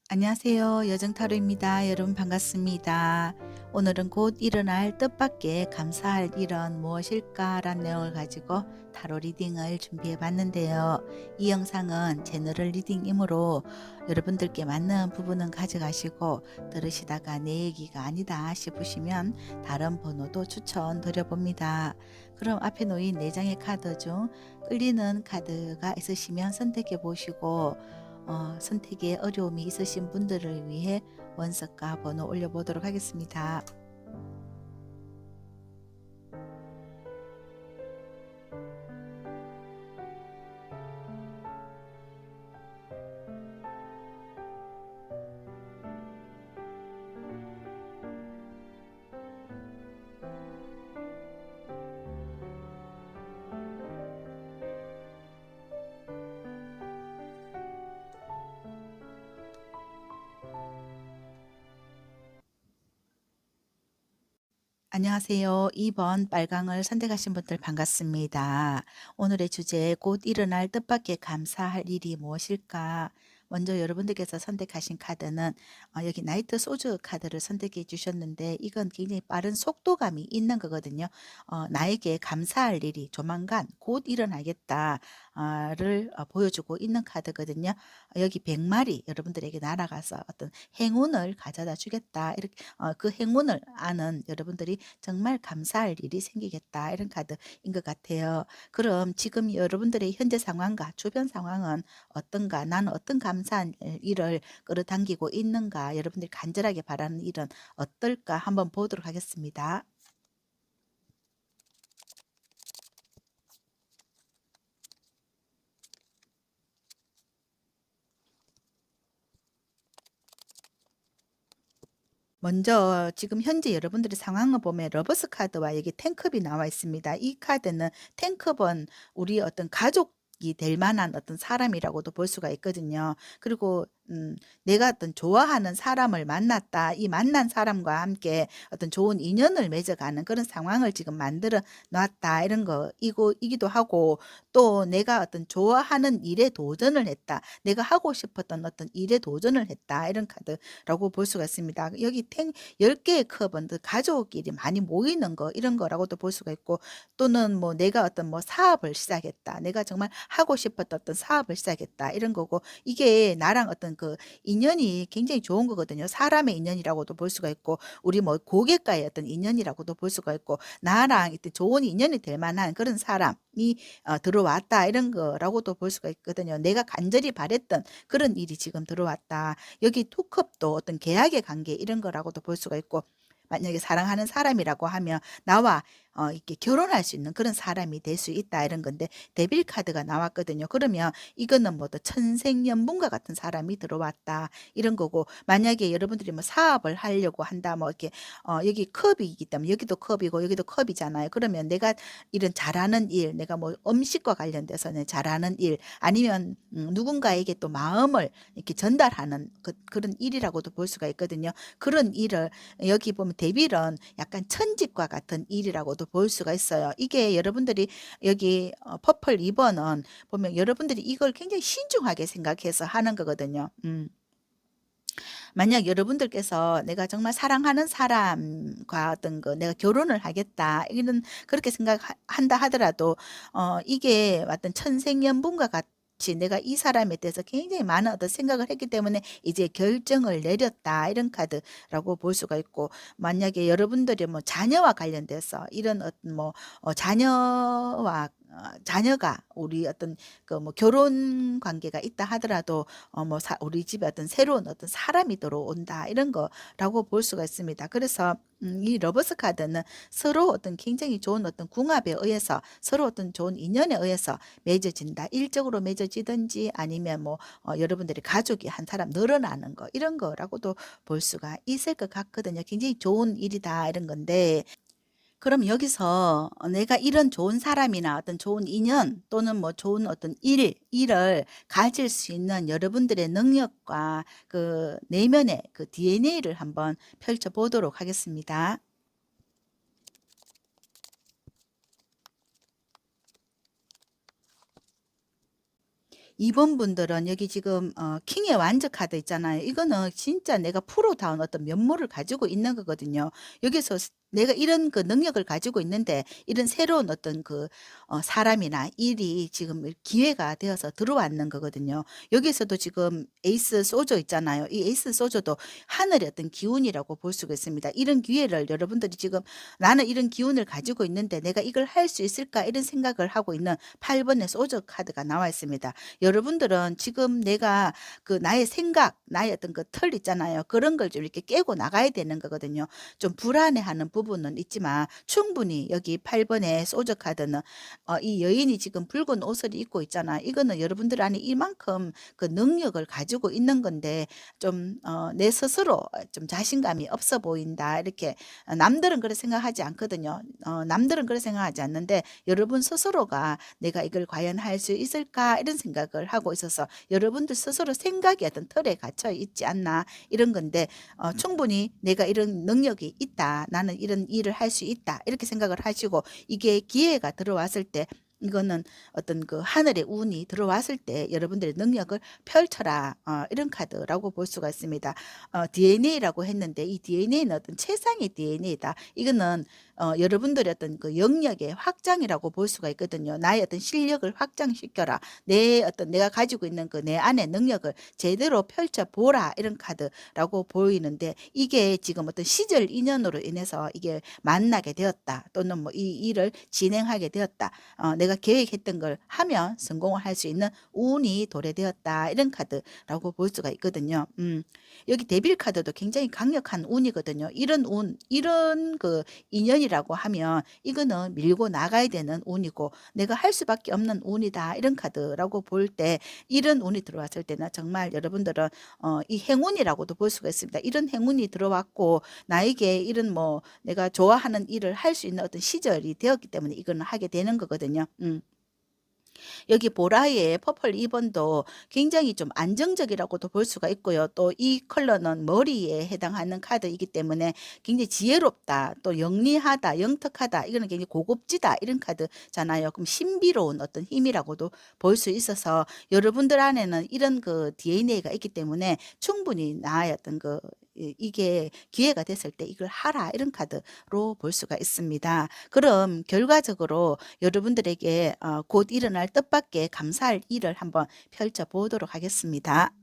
안녕하세요. 여정타로입니다. 여러분 반갑습니다. 오늘은 곧 일어날 뜻밖의 감사할 일은 무엇일까라는 내용을 가지고 타로 리딩을 준비해 봤는데요. 이 영상은 제너럴 리딩이므로 여러분들께 맞는 부분은 가져가시고 들으시다가 내 얘기가 아니다 싶으시면 다른 번호도 추천드려 봅니다. 그럼 앞에 놓인 4장의 카드 중 끌리는 카드가 있으시면 선택해 보시고 선택에 어려움이 있으신 분들을 위해 원석과 번호 올려보도록 하겠습니다. 안녕하세요. 2번 빨강을 선택하신 분들 반갑습니다. 오늘의 주제 곧 일어날 뜻밖의 감사할 일이 무엇일까? 먼저 여러분들께서 선택하신 카드는 여기 나이트 소주 카드를 선택해 주셨는데 이건 굉장히 빠른 속도감이 있는 거거든요. 나에게 감사할 일이 조만간 곧 일어나겠다를 보여주고 있는 카드거든요. 여기 100마리 여러분들에게 날아가서 어떤 행운을 가져다 주겠다. 이렇게 그 행운을 아는 여러분들이 정말 감사할 일이 생기겠다. 이런 카드인 것 같아요. 그럼 지금 여러분들의 현재 상황과 주변 상황은 어떤가? 나는 어떤 감사한 일을 끌어당기고 있는가? 여러분들이 간절하게 바라는 일은 어떨까? 한번 보도록 하겠습니다. 먼저 지금 현재 여러분들의 상황을 보면 러버스 카드와 여기 탱컵이 나와 있습니다. 이 카드는 탱컵은 우리 어떤 가족이 될 만한 어떤 사람이라고도 볼 수가 있거든요. 그리고 내가 어떤 좋아하는 사람을 만났다. 이 만난 사람과 함께 어떤 좋은 인연을 맺어가는 그런 상황을 지금 만들어 놨다. 이런 거이기도 하고 또 내가 어떤 좋아하는 일에 도전을 했다. 내가 하고 싶었던 어떤 일에 도전을 했다. 이런 카드라고 볼 수가 있습니다. 여기 10개의 컵은 그 가족끼리 많이 모이는 거 이런 거라고도 볼 수가 있고 또는 뭐 내가 어떤 뭐 사업을 시작했다. 내가 정말 하고 싶었던 어떤 사업을 시작했다. 이런 거고 이게 나랑 어떤 그 인연이 굉장히 좋은 거거든요. 사람의 인연이라고도 볼 수가 있고 우리 뭐 고객과의 어떤 인연이라고도 볼 수가 있고 나랑 이때 좋은 인연이 될 만한 그런 사람이 들어왔다 이런 거라고도 볼 수가 있거든요. 내가 간절히 바랬던 그런 일이 지금 들어왔다. 여기 투컵도 어떤 계약의 관계 이런 거라고도 볼 수가 있고 만약에 사랑하는 사람이라고 하면 나와 이렇게 결혼할 수 있는 그런 사람이 될 수 있다 이런 건데 데빌 카드가 나왔거든요. 그러면 이거는 뭐 천생연분과 같은 사람이 들어왔다 이런 거고 만약에 여러분들이 뭐 사업을 하려고 한다 뭐 이렇게 여기 컵이기 때문에 여기도 컵이고 여기도 컵이잖아요. 그러면 내가 이런 잘하는 일, 내가 뭐 음식과 관련돼서는 잘하는 일 아니면 누군가에게 또 마음을 이렇게 전달하는 그런 일이라고도 볼 수가 있거든요. 그런 일을 여기 보면 데빌은 약간 천직과 같은 일이라고도 볼 수가 있어요. 이게 여러분들이 여기 퍼플 2번은 보면 여러분들이 이걸 굉장히 신중하게 생각해서 하는 거거든요. 만약 여러분들께서 내가 정말 사랑하는 사람과 어떤 거 내가 결혼을 하겠다 이런 그렇게 생각한다 하더라도 이게 어떤 천생연분과 같이 내가 이 사람에 대해서 굉장히 많은 어떤 생각을 했기 때문에 이제 결정을 내렸다 이런 카드라고 볼 수가 있고 만약에 여러분들이 뭐 자녀와 관련돼서 이런 어떤 뭐 자녀가 우리 어떤 그 뭐 결혼 관계가 있다 하더라도 뭐 우리 집에 어떤 새로운 어떤 사람이 들어온다 이런 거라고 볼 수가 있습니다. 그래서 이 러버스 카드는 서로 어떤 굉장히 좋은 어떤 궁합에 의해서 서로 어떤 좋은 인연에 의해서 맺어진다. 일적으로 맺어지든지 아니면 뭐 여러분들이 가족이 한 사람 늘어나는 거 이런 거라고도 볼 수가 있을 것 같거든요. 굉장히 좋은 일이다 이런 건데 그럼 여기서 내가 이런 좋은 사람이나 어떤 좋은 인연 또는 뭐 좋은 어떤 일을 가질 수 있는 여러분들의 능력과 그 내면의 그 DNA를 한번 펼쳐 보도록 하겠습니다. 2번 분들은 여기 지금 킹의 완저 카드 있잖아요. 이거는 진짜 내가 프로다운 어떤 면모를 가지고 있는 거거든요. 여기서 내가 이런 그 능력을 가지고 있는데 이런 새로운 어떤 그 사람이나 일이 지금 기회가 되어서 들어왔는 거거든요. 여기서도 지금 에이스 소저 있잖아요. 이 에이스 소저도 하늘의 어떤 기운이라고 볼 수가 있습니다. 이런 기회를 여러분들이 지금 '나는 이런 기운을 가지고 있는데 내가 이걸 할 수 있을까?' 이런 생각을 하고 있는 8 번의 소저 카드가 나와 있습니다. 여러분들은 지금 내가 그 나의 생각, 나의 어떤 그 틀 있잖아요. 그런 걸 좀 이렇게 깨고 나가야 되는 거거든요. 좀 불안해하는 부분은 있지만 충분히 여기 8 번의 소저 카드는 이 여인이 지금 붉은 옷을 입고 있잖아. 이거는 여러분들 안에 이만큼 그 능력을 가지고 있는 건데 좀 내 스스로 좀 자신감이 없어 보인다. 이렇게 남들은 그렇게 생각하지 않거든요. 남들은 그렇게 생각하지 않는데 여러분 스스로가 '내가 이걸 과연 할 수 있을까?' 이런 생각을 하고 있어서 여러분들 스스로 생각이 어떤 틀에 갇혀 있지 않나 이런 건데 충분히 '내가 이런 능력이 있다. 나는 이런 일을 할 수 있다.' 이렇게 생각을 하시고 이게 기회가 들어왔을 때 이거는 어떤 그 하늘의 운이 들어왔을 때 여러분들의 능력을 펼쳐라. 이런 카드라고 볼 수가 있습니다. DNA라고 했는데 이 DNA는 어떤 최상의 DNA다. 이거는 여러분들의 어떤 그 영역의 확장이라고 볼 수가 있거든요. 나의 어떤 실력을 확장시켜라. 내 어떤 내가 가지고 있는 그 내 안의 능력을 제대로 펼쳐 보라. 이런 카드라고 보이는데 이게 지금 어떤 시절 인연으로 인해서 이게 만나게 되었다. 또는 뭐 이 일을 진행하게 되었다. 내가 계획했던 걸 하면 성공을 할 수 있는 운이 도래되었다. 이런 카드라고 볼 수가 있거든요. 여기 데빌 카드도 굉장히 강력한 운이거든요. 이런 운, 이런 그 인연이라고 하면 이거는 밀고 나가야 되는 운이고 내가 할 수밖에 없는 운이다. 이런 카드라고 볼 때 이런 운이 들어왔을 때는 정말 여러분들은 이 행운이라고도 볼 수가 있습니다. 이런 행운이 들어왔고 나에게 이런 뭐 내가 좋아하는 일을 할 수 있는 어떤 시절이 되었기 때문에 이거는 하게 되는 거거든요. 여기 보라의 퍼플 2 번도 굉장히 좀 안정적이라고도 볼 수가 있고요. 또 이 컬러는 머리에 해당하는 카드이기 때문에 굉장히 지혜롭다, 또 영리하다, 영특하다, 이거는 굉장히 고급지다 이런 카드잖아요. 그럼 신비로운 어떤 힘이라고도 볼 수 있어서 여러분들 안에는 이런 그 DNA가 있기 때문에 충분히 나의 어떤 그 이게 기회가 됐을 때 이걸 하라 이런 카드로 볼 수가 있습니다. 그럼 결과적으로 여러분들에게 곧 일어날 뜻밖의 감사할 일을 한번 펼쳐 보도록 하겠습니다.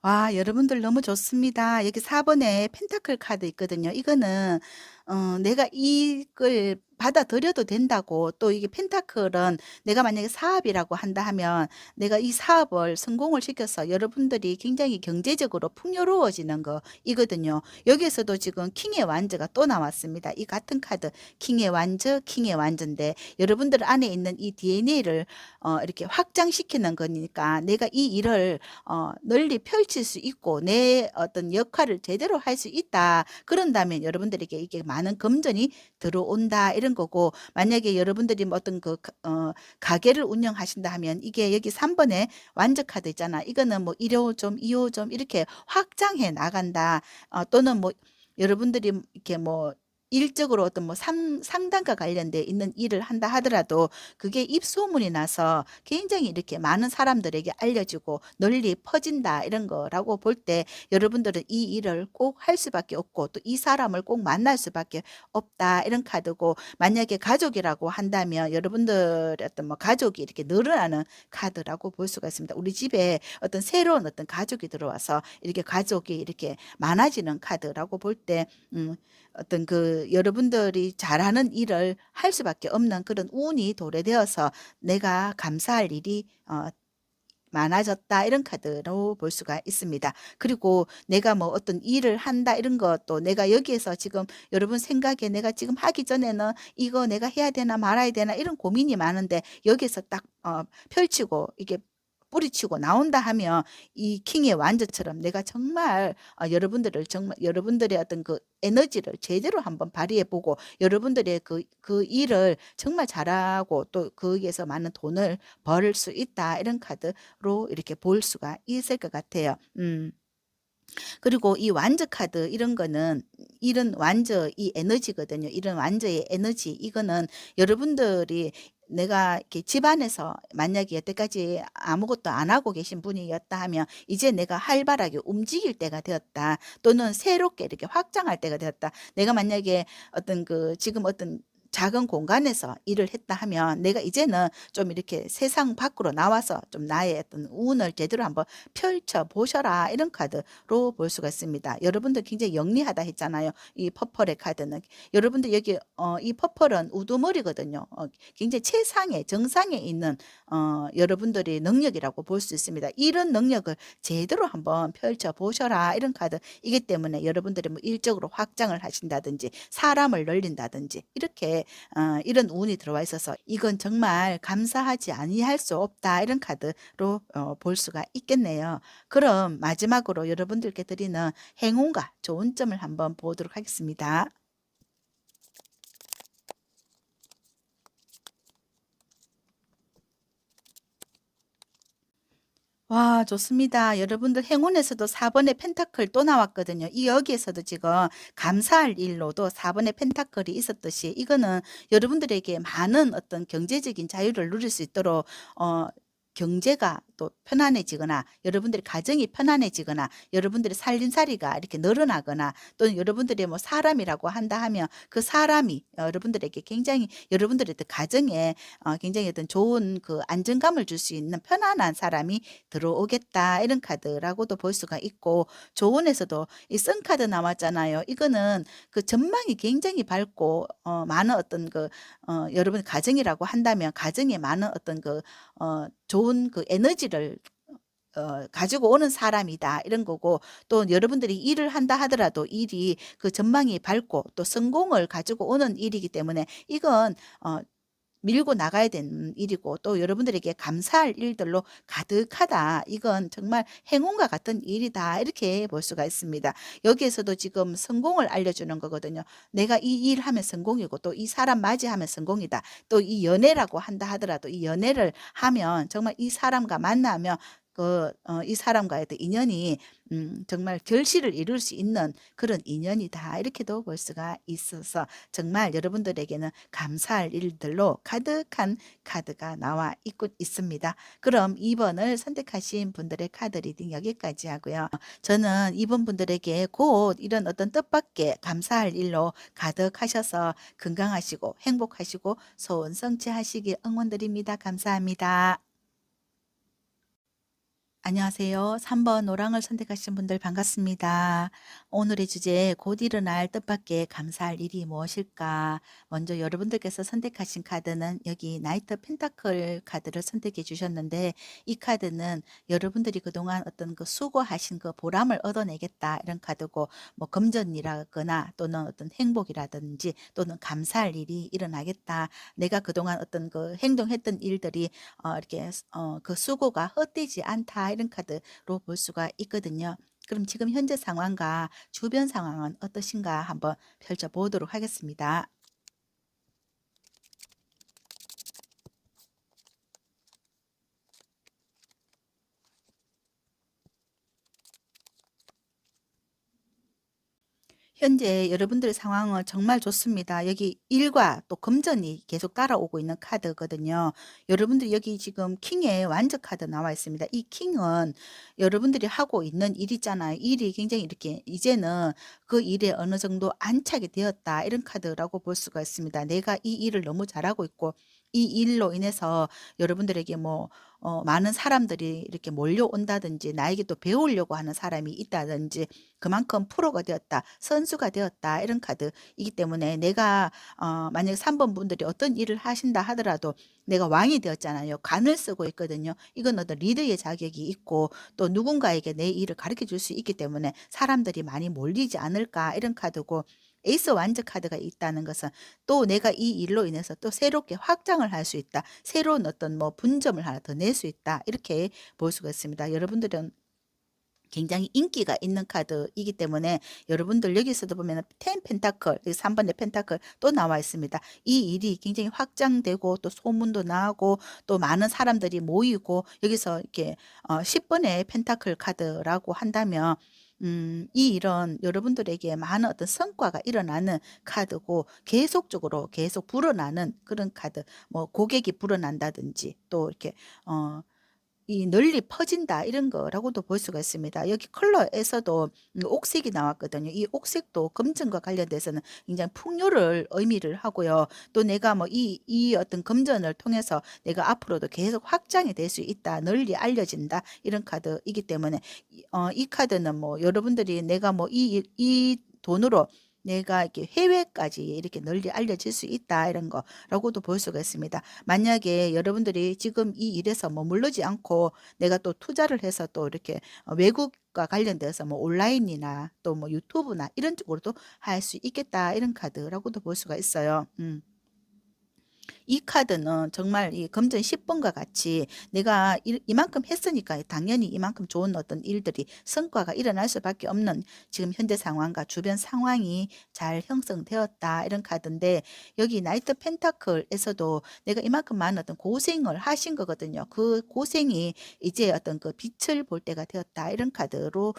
와, 여러분들 너무 좋습니다. 여기 4 번에 펜타클 카드 있거든요. 이거는 내가 이걸 받아들여도 된다고, 또 이게 펜타클은 내가 만약에 사업이라고 한다 하면 내가 이 사업을 성공을 시켜서 여러분들이 굉장히 경제적으로 풍요로워지는 거이거든요. 여기에서도 지금 킹의 완저가 또 나왔습니다. 이 같은 카드 킹의 완저, 킹의 완저인데 여러분들 안에 있는 이 DNA를 이렇게 확장시키는 거니까 내가 이 일을 널리 펼칠 수 있고 내 어떤 역할을 제대로 할 수 있다. 그런다면 여러분들에게 이게 많은 금전이 들어온다 이런 거고, 만약에 여러분들이 뭐 어떤 그 가게를 운영하신다 하면 이게 여기 3 번에 완전 카드 있잖아. 이거는 뭐 1 호점, 2 호점 이렇게 확장해 나간다. 또는 뭐 여러분들이 이렇게 뭐 일적으로 어떤 뭐 상담과 관련돼 있는 일을 한다 하더라도 그게 입소문이 나서 굉장히 이렇게 많은 사람들에게 알려지고 널리 퍼진다 이런 거라고 볼 때 여러분들은 이 일을 꼭 할 수밖에 없고 또 이 사람을 꼭 만날 수밖에 없다 이런 카드고, 만약에 가족이라고 한다면 여러분들의 어떤 뭐 가족이 이렇게 늘어나는 카드라고 볼 수가 있습니다. 우리 집에 어떤 새로운 어떤 가족이 들어와서 이렇게 가족이 이렇게 많아지는 카드라고 볼 때 어떤 그 여러분들이 잘하는 일을 할 수밖에 없는 그런 운이 도래되어서 내가 감사할 일이 많아졌다 이런 카드로 볼 수가 있습니다. 그리고 내가 뭐 어떤 일을 한다 이런 것도 내가 여기에서 지금 여러분 생각에 내가 지금 하기 전에는 '이거 내가 해야 되나 말아야 되나.' 이런 고민이 많은데 여기에서 딱 펼치고 이게 뿌리치고 나온다 하면 이 킹의 완전처럼 내가 정말 여러분들을 정말 여러분들의 어떤 그 에너지를 제대로 한번 발휘해 보고 여러분들의 그 일을 정말 잘하고 또 거기에서 많은 돈을 벌 수 있다 이런 카드로 이렇게 볼 수가 있을 것 같아요. 그리고 이 완저 카드 이런 거는 이런 완저 이 에너지거든요. 이런 완저의 에너지 이거는 여러분들이 내가 이렇게 집안에서 만약에 여태까지 아무것도 안 하고 계신 분이었다 하면 이제 내가 활발하게 움직일 때가 되었다. 또는 새롭게 이렇게 확장할 때가 되었다. 내가 만약에 어떤 지금 어떤 작은 공간에서 일을 했다 하면 내가 이제는 좀 이렇게 세상 밖으로 나와서 좀 나의 어떤 운을 제대로 한번 펼쳐 보셔라. 이런 카드로 볼 수가 있습니다. 여러분들 굉장히 영리하다 했잖아요. 이 퍼플의 카드는. 여러분들 여기 이 퍼플은 우두머리거든요. 굉장히 최상의 정상에 있는 여러분들의 능력이라고 볼 수 있습니다. 이런 능력을 제대로 한번 펼쳐 보셔라. 이런 카드이기 때문에 여러분들이 뭐 일적으로 확장을 하신다든지 사람을 늘린다든지 이렇게 이런 운이 들어와 있어서 이건 정말 감사하지 아니할 수 없다. 이런 카드로 볼 수가 있겠네요. 그럼 마지막으로 여러분들께 드리는 행운과 좋은 점을 한번 보도록 하겠습니다. 와, 좋습니다. 여러분들 행운에서도 4번의 펜타클 또 나왔거든요. 이 여기에서도 지금 감사할 일로도 4번의 펜타클이 있었듯이 이거는 여러분들에게 많은 어떤 경제적인 자유를 누릴 수 있도록 경제가 또 편안해지거나 여러분들의 가정이 편안해지거나 여러분들의 살림살이가 이렇게 늘어나거나 또는 여러분들이 뭐 사람이라고 한다 하면 그 사람이 여러분들에게 굉장히 여러분들의 가정에 굉장히 어떤 좋은 안정감을 줄 수 있는 편안한 사람이 들어오겠다. 이런 카드라고도 볼 수가 있고 조언에서도 이 선카드 나왔잖아요. 이거는 전망이 굉장히 밝고 많은 어떤 여러분 가정이라고 한다면 가정에 많은 어떤 좋은 에너지를 가지고 오는 사람이다. 이런 거고 또 여러분들이 일을 한다 하더라도 일이 전망이 밝고 또 성공을 가지고 오는 일이기 때문에 이건 밀고 나가야 되는 일이고 또 여러분들에게 감사할 일들로 가득하다. 이건 정말 행운과 같은 일이다. 이렇게 볼 수가 있습니다. 여기에서도 지금 성공을 알려주는 거거든요. 내가 이 일하면 성공이고 또 이 사람 맞이하면 성공이다. 또 이 연애라고 한다 하더라도 이 연애를 하면 정말 이 사람과 만나면 이 사람과의 인연이 정말 결실을 이룰 수 있는 그런 인연이다. 이렇게도 볼 수가 있어서 정말 여러분들에게는 감사할 일들로 가득한 카드가 나와 있습니다. 그럼 2번을 선택하신 분들의 카드 리딩 여기까지 하고요. 저는 이번 분들에게 곧 이런 어떤 뜻밖의 감사할 일로 가득하셔서 건강하시고 행복하시고 소원 성취하시길 응원드립니다. 감사합니다. 안녕하세요. 3번 노랑을 선택하신 분들 반갑습니다. 오늘의 주제 곧 일어날 뜻밖의 감사할 일이 무엇일까? 먼저 여러분들께서 선택하신 카드는 여기 나이트 펜타클 카드를 선택해 주셨는데 이 카드는 여러분들이 그동안 어떤 수고하신 보람을 얻어내겠다 이런 카드고 뭐 금전이라거나 또는 어떤 행복이라든지 또는 감사할 일이 일어나겠다. 내가 그동안 어떤 행동했던 일들이 이렇게 그 수고가 헛되지 않다 이런 카드로 볼 수가 있거든요. 그럼 지금 현재 상황과 주변 상황은 어떠신가 한번 펼쳐보도록 하겠습니다. 현재 여러분들의 상황은 정말 좋습니다. 여기 일과 또 금전이 계속 따라오고 있는 카드거든요. 여러분들이 여기 지금 킹의 완전 카드 나와 있습니다. 이 킹은 여러분들이 하고 있는 일 있잖아요. 일이 굉장히 이렇게 이제는 그 일에 어느 정도 안착이 되었다. 이런 카드라고 볼 수가 있습니다. 내가 이 일을 너무 잘하고 있고 이 일로 인해서 여러분들에게 뭐 많은 사람들이 이렇게 몰려온다든지 나에게 또 배우려고 하는 사람이 있다든지 그만큼 프로가 되었다, 선수가 되었다 이런 카드이기 때문에 내가 만약에 3번 분들이 어떤 일을 하신다 하더라도 내가 왕이 되었잖아요. 관을 쓰고 있거든요. 이건 어떤 리더의 자격이 있고 또 누군가에게 내 일을 가르쳐 줄 수 있기 때문에 사람들이 많이 몰리지 않을까 이런 카드고 에이스 완전 카드가 있다는 것은 또 내가 이 일로 인해서 또 새롭게 확장을 할 수 있다. 새로운 어떤 뭐 분점을 하나 더 낼 수 있다. 이렇게 볼 수가 있습니다. 여러분들은 굉장히 인기가 있는 카드이기 때문에 여러분들 여기서도 보면 텐 펜타클, 3번의 펜타클 또 나와 있습니다. 이 일이 굉장히 확장되고 또 소문도 나고 또 많은 사람들이 모이고 여기서 이렇게 10번의 펜타클 카드라고 한다면 이 일은 여러분들에게 많은 어떤 성과가 일어나는 카드고 계속적으로 계속 불어나는 그런 카드, 뭐 고객이 불어난다든지 또 이렇게 어 이 널리 퍼진다 이런 거라고도 볼 수가 있습니다. 여기 컬러에서도 옥색이 나왔거든요. 이 옥색도 금전과 관련돼서는 굉장히 풍요를 의미를 하고요. 또 내가 뭐 이 어떤 금전을 통해서 내가 앞으로도 계속 확장이 될 수 있다. 널리 알려진다. 이런 카드이기 때문에 이 카드는 뭐 여러분들이 내가 뭐 이 돈으로 내가 이렇게 해외까지 이렇게 널리 알려질 수 있다 이런 거라고도 볼 수가 있습니다. 만약에 여러분들이 지금 이 일에서 머무르지 않고 내가 또 투자를 해서 또 이렇게 외국과 관련돼서 뭐 온라인이나 또 뭐 유튜브나 이런 쪽으로도 할 수 있겠다 이런 카드라고도 볼 수가 있어요. 이 카드는 정말 이 금전 10번과 같이 내가 이만큼 했으니까 당연히 이만큼 좋은 어떤 일들이 성과가 일어날 수밖에 없는 지금 현재 상황과 주변 상황이 잘 형성되었다 이런 카드인데 여기 나이트 펜타클에서도 내가 이만큼 많은 어떤 고생을 하신 거거든요. 그 고생이 이제 어떤 그 빛을 볼 때가 되었다 이런 카드로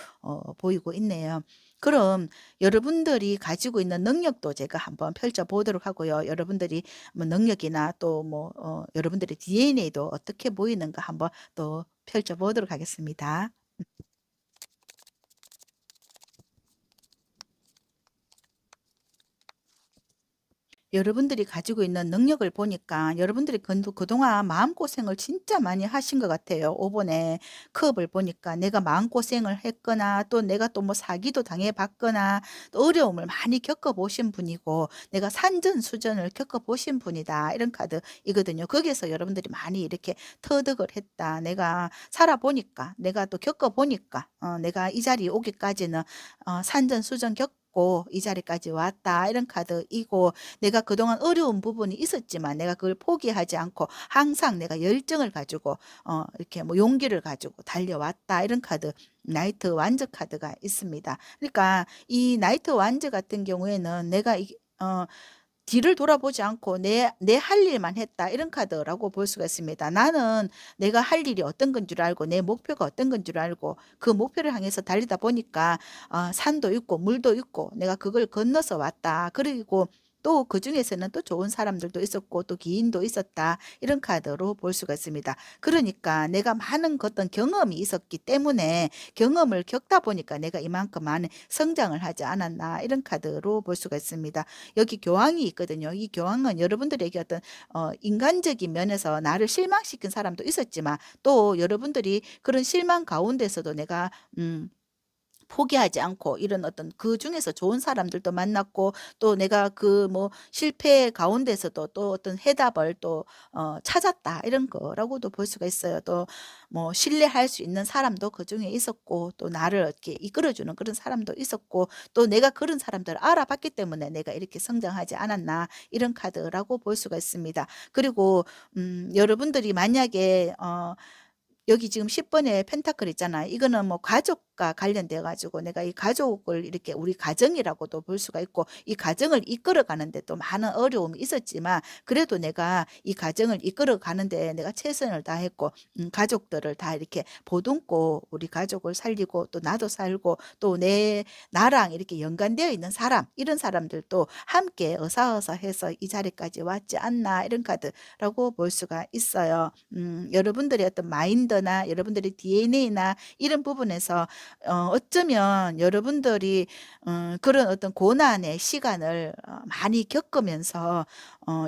보이고 있네요. 그럼 여러분들이 가지고 있는 능력도 제가 한번 펼쳐 보도록 하고요. 여러분들이 뭐 능력이나 또 뭐 여러분들의 DNA도 어떻게 보이는가 한번 또 펼쳐 보도록 하겠습니다. 여러분들이 가지고 있는 능력을 보니까 여러분들이 그동안 마음고생을 진짜 많이 하신 것 같아요. 5 번의 컵을 보니까 내가 마음고생을 했거나 또 내가 또 뭐 사기도 당해봤거나 또 어려움을 많이 겪어보신 분이고 내가 산전수전을 겪어보신 분이다. 이런 카드이거든요. 거기에서 여러분들이 많이 이렇게 터득을 했다. 내가 살아보니까 내가 또 겪어보니까 내가 이 자리에 오기까지는 산전수전 겪고 이 자리까지 왔다. 이런 카드이고 내가 그동안 어려운 부분이 있었지만 내가 그걸 포기하지 않고 항상 내가 열정을 가지고 이렇게 뭐 용기를 가지고 달려왔다. 이런 카드 나이트 완저 카드가 있습니다. 그러니까 이 나이트 완저 같은 경우에는 내가 뒤를 돌아보지 않고 내 할 일만 했다. 이런 카드라고 볼 수가 있습니다. 나는 내가 할 일이 어떤 건 줄 알고 내 목표가 어떤 건 줄 알고 그 목표를 향해서 달리다 보니까 산도 있고 물도 있고 내가 그걸 건너서 왔다. 그리고 또 그중에서는 또 좋은 사람들도 있었고 또 기인도 있었다. 이런 카드로 볼 수가 있습니다. 그러니까 내가 많은 어떤 경험이 있었기 때문에 경험을 겪다 보니까 내가 이만큼 많은 성장을 하지 않았나. 이런 카드로 볼 수가 있습니다. 여기 교황이 있거든요. 이 교황은 여러분들에게 어떤 인간적인 면에서 나를 실망시킨 사람도 있었지만 또 여러분들이 그런 실망 가운데서도 내가 포기하지 않고 이런 어떤 그중에서 좋은 사람들도 만났고 또 내가 그 뭐 실패 가운데서도 또 어떤 해답을 또 찾았다 이런 거라고도 볼 수가 있어요. 또 뭐 신뢰할 수 있는 사람도 그중에 있었고 또 나를 이렇게 이끌어 주는 그런 사람도 있었고 또 내가 그런 사람들을 알아봤기 때문에 내가 이렇게 성장하지 않았나 이런 카드라고 볼 수가 있습니다. 그리고 여러분들이 만약에 여기 지금 10 번의 펜타클 있잖아요. 이거는 뭐 가족과 관련돼 가지고 내가 이 가족을 이렇게 우리 가정이라고도 볼 수가 있고 이 가정을 이끌어 가는데 또 많은 어려움이 있었지만 그래도 내가 이 가정을 이끌어 가는데 내가 최선을 다했고 가족들을 다 이렇게 보듬고 우리 가족을 살리고 또 나도 살고 또 나랑 이렇게 연관되어 있는 사람 이런 사람들도 함께 어사어사해서 이 자리까지 왔지 않나 이런 카드라고 볼 수가 있어요. 여러분들의 어떤 마인드나 여러분들의 DNA나 이런 부분에서 어쩌면 여러분들이 그런 어떤 고난의 시간을 많이 겪으면서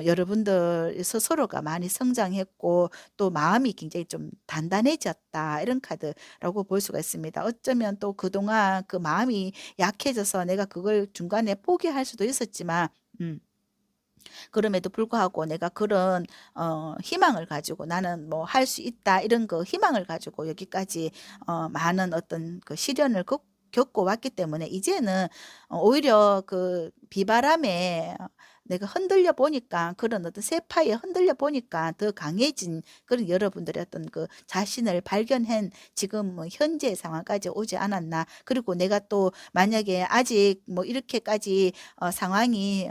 여러분들 스스로가 많이 성장했고 또 마음이 굉장히 좀 단단해졌다 이런 카드라고 볼 수가 있습니다. 어쩌면 또 그동안 그 마음이 약해져서 내가 그걸 중간에 포기할 수도 있었지만 음 그럼에도 불구하고 내가 그런 희망을 가지고 '나는 뭐 할 수 있다.' 이런 그 희망을 가지고 여기까지 많은 어떤 그 시련을 겪고 왔기 때문에 이제는 오히려 그 비바람에 내가 흔들려 보니까 그런 어떤 세파에 흔들려 보니까 더 강해진 그런 여러분들의 어떤 그 자신을 발견한 지금 뭐 현재 상황까지 오지 않았나. 그리고 내가 또 만약에 아직 뭐 이렇게까지 상황이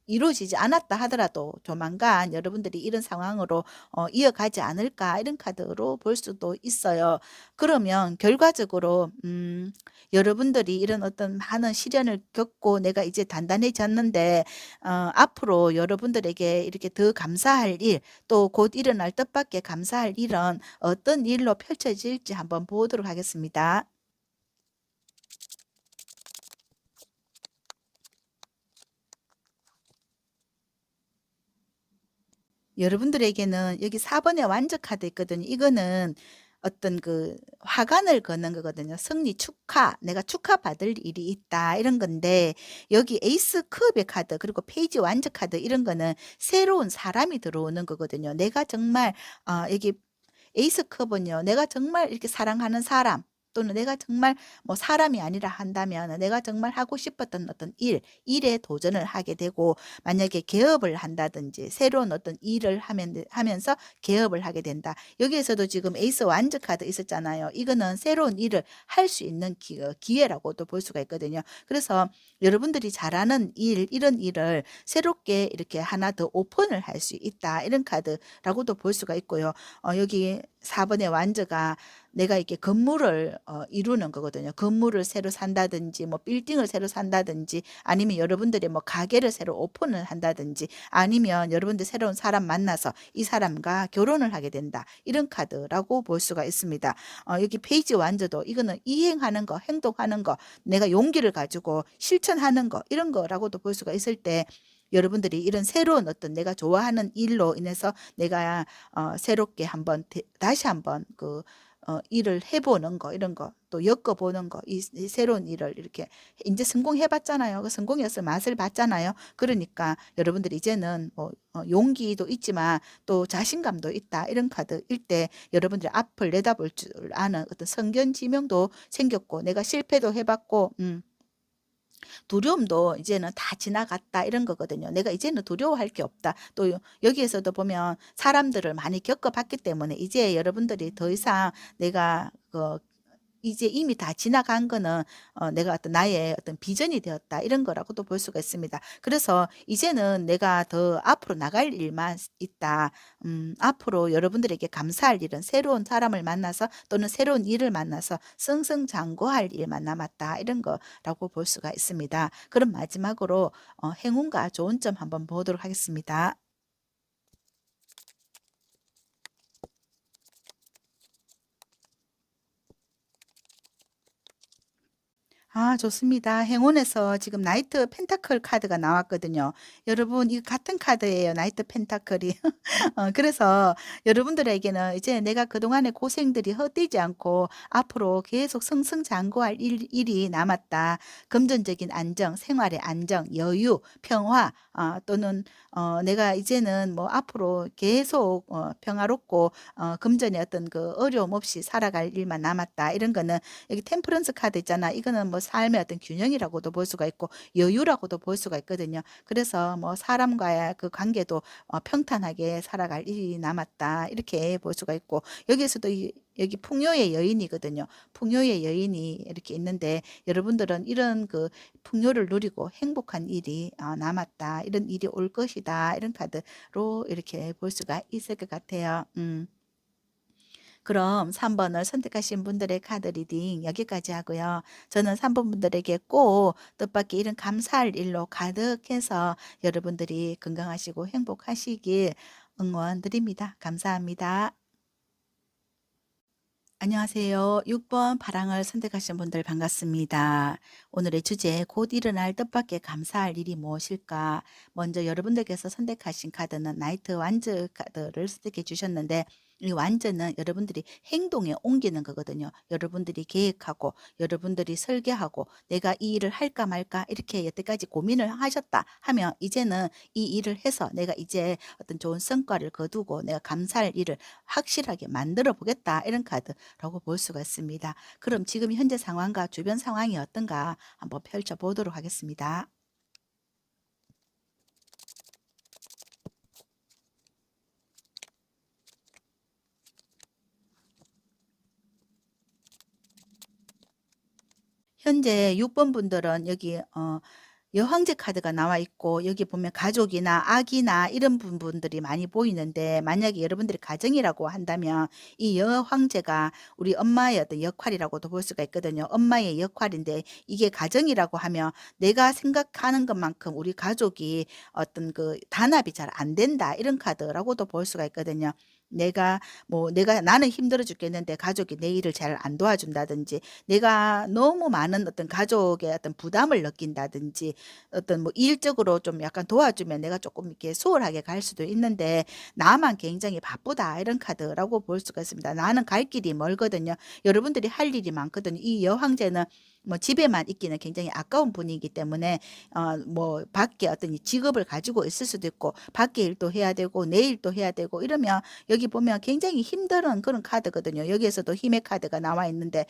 이루어지지 않았다 하더라도 조만간 여러분들이 이런 상황으로 이어가지 않을까 이런 카드로 볼 수도 있어요. 그러면 결과적으로 여러분들이 이런 어떤 많은 시련을 겪고 내가 이제 단단해졌는데 앞으로 여러분들에게 이렇게 더 감사할 일, 또 곧 일어날 뜻밖의 감사할 일은 어떤 일로 펼쳐질지 한번 보도록 하겠습니다. 여러분들에게는 여기 4 번의 완전 카드 있거든요. 이거는 어떤 그 화관을 거는 거거든요. 승리 축하, 내가 축하받을 일이 있다 이런 건데, 여기 에이스 컵의 카드 그리고 페이지 완전 카드 이런 거는 새로운 사람이 들어오는 거거든요. 내가 정말 여기 에이스 컵은요, 내가 정말 이렇게 사랑하는 사람, 또는 내가 정말 뭐 사람이 아니라 한다면 내가 정말 하고 싶었던 어떤 일에 도전을 하게 되고, 만약에 개업을 한다든지 새로운 어떤 일을 하면서 개업을 하게 된다. 여기에서도 지금 에이스 완전 카드 있었잖아요. 이거는 새로운 일을 할 수 있는 기회라고도 볼 수가 있거든요. 그래서 여러분들이 잘하는 이런 일을 새롭게 이렇게 하나 더 오픈을 할 수 있다. 이런 카드라고도 볼 수가 있고요. 여기 4번의 완저가 내가 이렇게 건물을 이루는 거거든요. 건물을 새로 산다든지 뭐 빌딩을 새로 산다든지, 아니면 여러분들이 뭐 가게를 새로 오픈을 한다든지, 아니면 여러분들 새로운 사람 만나서 이 사람과 결혼을 하게 된다. 이런 카드라고 볼 수가 있습니다. 여기 페이지 완저도 이거는 이행하는 거, 행동하는 거, 내가 용기를 가지고 실천하는 거, 이런 거라고도 볼 수가 있을 때, 여러분들이 이런 새로운 어떤 내가 좋아하는 일로 인해서 내가 새롭게 한번 다시 한번 그 일을 해보는 거, 이런 거 또 엮어보는 거, 이 새로운 일을 이렇게 이제 성공해봤잖아요. 그 성공했을 맛을 봤잖아요. 그러니까 여러분들이 이제는 뭐 용기도 있지만 또 자신감도 있다, 이런 카드일 때 여러분들이 앞을 내다볼 줄 아는 어떤 성견지명도 생겼고, 내가 실패도 해봤고 두려움도 이제는 다 지나갔다, 이런 거거든요. 내가 이제는 두려워할 게 없다. 또 여기에서도 보면 사람들을 많이 겪어봤기 때문에 이제 여러분들이 더 이상 내가 이제 이미 다 지나간 거는 내가 어떤 나의 어떤 비전이 되었다, 이런 거라고도 볼 수가 있습니다. 그래서 이제는 내가 더 앞으로 나갈 일만 있다. 앞으로 여러분들에게 감사할 일은 새로운 사람을 만나서 또는 새로운 일을 만나서 승승장구할 일만 남았다, 이런 거라고 볼 수가 있습니다. 그럼 마지막으로 행운과 좋은 점 한번 보도록 하겠습니다. 좋습니다. 행운에서 지금 나이트 펜타클 카드가 나왔거든요. 여러분, 이 같은 카드예요. 나이트 펜타클이. 그래서 여러분들에게는 이제 내가 그동안의 고생들이 헛되지 않고 앞으로 계속 승승장구할 일이 남았다. 금전적인 안정, 생활의 안정, 여유, 평화, 또는 내가 이제는 뭐 앞으로 계속 평화롭고 금전의 어떤 그 어려움 없이 살아갈 일만 남았다. 이런 거는 여기 템퍼런스 카드 있잖아. 이거는 뭐 삶의 어떤 균형이라고도 볼 수가 있고 여유라고도 볼 수가 있거든요. 그래서 뭐 사람과의 그 관계도 평탄하게 살아갈 일이 남았다, 이렇게 볼 수가 있고, 여기에서도 여기 풍요의 여인이거든요. 풍요의 여인이 이렇게 있는데, 여러분들은 이런 그 풍요를 누리고 행복한 일이 남았다, 이런 일이 올 것이다, 이런 카드로 이렇게 볼 수가 있을 것 같아요. 그럼 3번을 선택하신 분들의 카드 리딩 여기까지 하고요. 저는 3번 분들에게 꼭 뜻밖의 이런 감사할 일로 가득해서 여러분들이 건강하시고 행복하시길 응원드립니다. 감사합니다. 안녕하세요. 6번 파랑을 선택하신 분들 반갑습니다. 오늘의 주제, 곧 일어날 뜻밖의 감사할 일이 무엇일까? 먼저 여러분들께서 선택하신 카드는 나이트 완즈 카드를 선택해 주셨는데, 이 완즈는 여러분들이 행동에 옮기는 거거든요. 여러분들이 계획하고 여러분들이 설계하고 내가 이 일을 할까 말까 이렇게 여태까지 고민을 하셨다 하면, 이제는 이 일을 해서 내가 이제 어떤 좋은 성과를 거두고 내가 감사할 일을 확실하게 만들어 보겠다, 이런 카드라고 볼 수가 있습니다. 그럼 지금 현재 상황과 주변 상황이 어떤가 한번 펼쳐 보도록 하겠습니다. 현재 6번 분들은 여기 여황제 카드가 나와 있고 여기 보면 가족이나 아기나 이런 부분들이 많이 보이는데, 만약에 여러분들이 가정이라고 한다면 이 여황제가 우리 엄마의 어떤 역할이라고도 볼 수가 있거든요. 엄마의 역할인데 이게 가정이라고 하면 내가 생각하는 것만큼 우리 가족이 어떤 그 단합이 잘 안 된다, 이런 카드라고도 볼 수가 있거든요. 내가 나는 힘들어 죽겠는데 가족이 내 일을 잘 안 도와준다든지, 내가 너무 많은 어떤 가족의 어떤 부담을 느낀다든지, 어떤 뭐 일적으로 좀 약간 도와주면 내가 조금 이렇게 수월하게 갈 수도 있는데 나만 굉장히 바쁘다, 이런 카드라고 볼 수가 있습니다. 나는 갈 길이 멀거든요. 여러분들이 할 일이 많거든요. 이 여황제는 뭐 집에만 있기는 굉장히 아까운 분이기 때문에 뭐 밖에 어떤 이 직업을 가지고 있을 수도 있고 밖에 일도 해야 되고 내 일도 해야 되고 이러면 여기 보면 굉장히 힘든 그런 카드거든요. 여기에서도 힘의 카드가 나와 있는데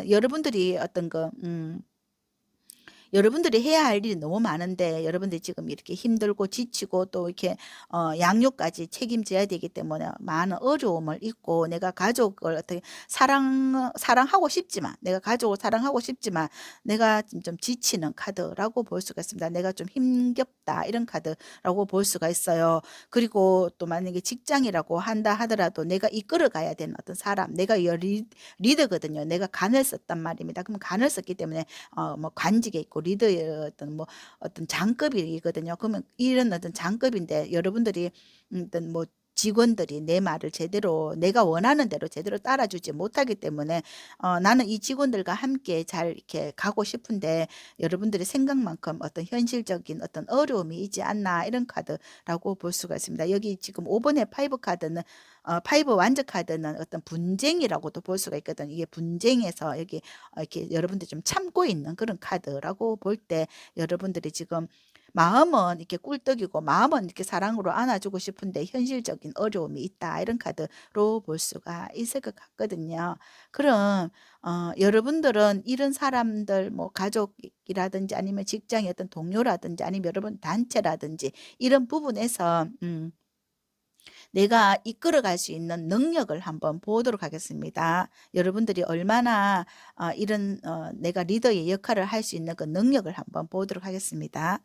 여러분들이 어떤 여러분들이 해야 할 일이 너무 많은데 여러분들이 지금 이렇게 힘들고 지치고 또 이렇게 양육까지 책임져야 되기 때문에 많은 어려움을 잊고, 내가 가족을 어떻게 사랑하고 싶지만, 내가 가족을 사랑하고 싶지만 내가 좀 지치는 카드라고 볼 수가 있습니다. 내가 좀 힘겹다, 이런 카드라고 볼 수가 있어요. 그리고 또 만약에 직장이라고 한다 하더라도 내가 이끌어 가야 되는 어떤 사람, 내가 리더거든요. 내가 간을 썼단 말입니다. 그럼 간을 썼기 때문에 뭐 관직에 있고 리더의 어떤 장급이거든요. 그러면 이런 어떤 장급인데 여러분들이 어떤 뭐 직원들이 내 말을 제대로, 내가 원하는 대로 제대로 따라주지 못하기 때문에 나는 이 직원들과 함께 잘 이렇게 가고 싶은데 여러분들의 생각만큼 어떤 현실적인 어떤 어려움이 있지 않나, 이런 카드라고 볼 수가 있습니다. 여기 지금 5번의 파이브 카드는 파이브 완전 카드는 어떤 분쟁이라고도 볼 수가 있거든요. 이게 분쟁에서 여기 이렇게 여러분들이 좀 참고 있는 그런 카드라고 볼 때, 여러분들이 지금 마음은 이렇게 꿀떡이고 마음은 이렇게 사랑으로 안아주고 싶은데 현실적인 어려움이 있다, 이런 카드로 볼 수가 있을 것 같거든요. 그럼 여러분들은 이런 사람들, 뭐 가족이라든지 아니면 직장의 어떤 동료라든지 아니면 여러분 단체라든지 이런 부분에서 내가 이끌어갈 수 있는 능력을 한번 보도록 하겠습니다. 여러분들이 얼마나 이런 내가 리더의 역할을 할 수 있는 그 능력을 한번 보도록 하겠습니다.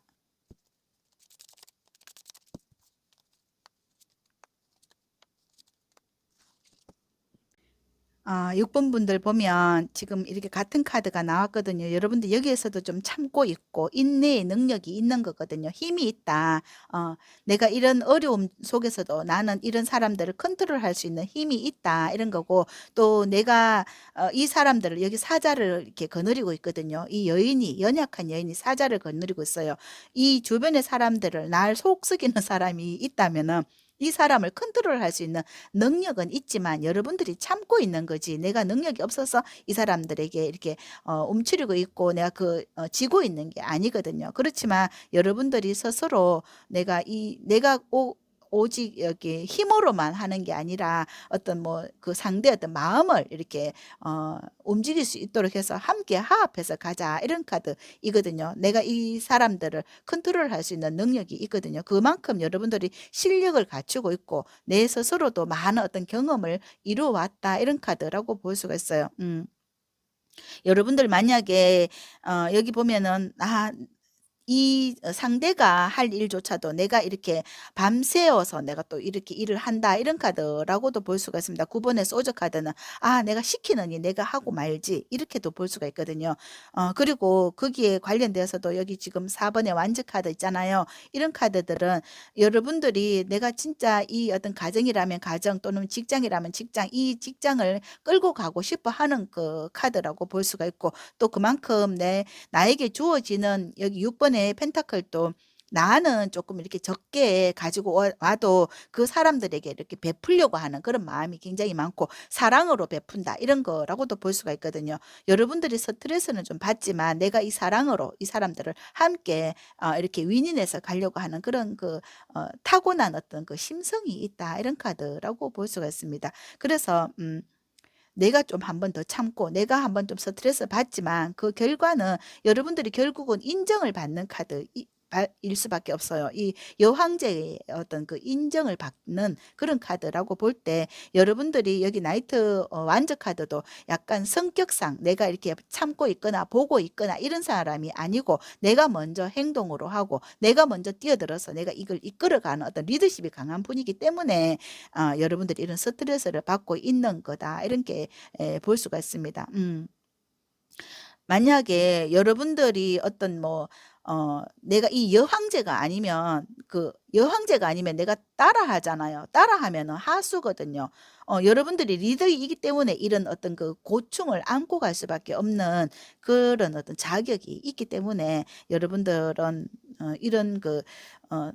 6번 분들 보면 지금 이렇게 같은 카드가 나왔거든요. 여러분들 여기에서도 좀 참고 있고 인내의 능력이 있는 거거든요. 힘이 있다. 내가 이런 어려움 속에서도 나는 이런 사람들을 컨트롤할 수 있는 힘이 있다, 이런 거고, 또 내가 이 사람들을, 여기 사자를 이렇게 거느리고 있거든요. 이 여인이, 연약한 여인이 사자를 거느리고 있어요. 이 주변의 사람들을, 날 속썩이는 사람이 있다면은 이 사람을 컨트롤할 수 있는 능력은 있지만 여러분들이 참고 있는 거지, 내가 능력이 없어서 이 사람들에게 이렇게 움츠리고 있고 내가 지고 있는 게 아니거든요. 그렇지만 여러분들이 스스로 내가 오직 여기 힘으로만 하는 게 아니라 어떤 뭐 그 상대의 어떤 마음을 이렇게 움직일 수 있도록 해서 함께 화합해서 가자, 이런 카드이거든요. 내가 이 사람들을 컨트롤할 수 있는 능력이 있거든요. 그만큼 여러분들이 실력을 갖추고 있고 내 스스로도 많은 어떤 경험을 이루어왔다, 이런 카드라고 볼 수가 있어요. 여러분들 만약에 여기 보면은 이 상대가 할 일조차도 내가 이렇게 밤새워서 내가 또 이렇게 일을 한다, 이런 카드라고도 볼 수가 있습니다. 9번의 소저 카드는 내가 시키느니 내가 하고 말지, 이렇게도 볼 수가 있거든요. 그리고 거기에 관련되어서도 여기 지금 4번의 완전 카드 있잖아요. 이런 카드들은 여러분들이 내가 진짜 이 어떤 가정이라면 가정 또는 직장이라면 직장, 이 직장을 끌고 가고 싶어 하는 그 카드라고 볼 수가 있고, 또 그만큼 나에게 주어지는 여기 6번의 펜타클도 나는 조금 이렇게 적게 가지고 와도 그 사람들에게 이렇게 베풀려고 하는 그런 마음이 굉장히 많고 사랑으로 베푼다, 이런 거라고도 볼 수가 있거든요. 여러분들이 스트레스는 좀 받지만 내가 이 사랑으로 이 사람들을 함께 이렇게 윈윈해서 가려고 하는 그런 타고난 어떤 그 심성이 있다, 이런 카드라고 볼 수가 있습니다. 그래서 내가 좀 한 번 더 참고 내가 한 번 좀 스트레스 받지만 그 결과는 여러분들이 결국은 인정을 받는 카드, 일 수밖에 없어요. 이 여황제의 어떤 그 인정을 받는 그런 카드라고 볼 때 여러분들이 여기 나이트 완저 카드도 약간 성격상 내가 이렇게 참고 있거나 보고 있거나 이런 사람이 아니고 내가 먼저 행동으로 하고 내가 먼저 뛰어들어서 내가 이걸 이끌어가는 어떤 리더십이 강한 분이기 때문에 여러분들이 이런 스트레스를 받고 있는 거다. 이렇게 볼 수가 있습니다. 만약에 여러분들이 어떤 뭐 내가 이 여황제가 아니면 여황제가 아니면 내가 따라하잖아요. 따라하면은 하수거든요. 여러분들이 리더이기 때문에 이런 어떤 그 고충을 안고 갈 수밖에 없는 그런 어떤 자격이 있기 때문에 여러분들은 이런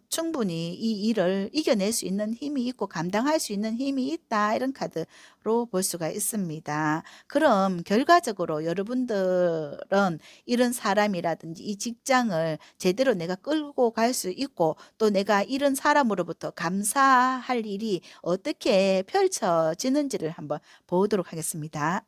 충분히 이 일을 이겨낼 수 있는 힘이 있고 감당할 수 있는 힘이 있다. 이런 카드로 볼 수가 있습니다. 그럼 결과적으로 여러분들은 이런 사람이라든지 이 직장을 제대로 내가 끌고 갈 수 있고 또 내가 이런 사람으로부터 감사할 일이 어떻게 펼쳐지는지를 한번 보도록 하겠습니다.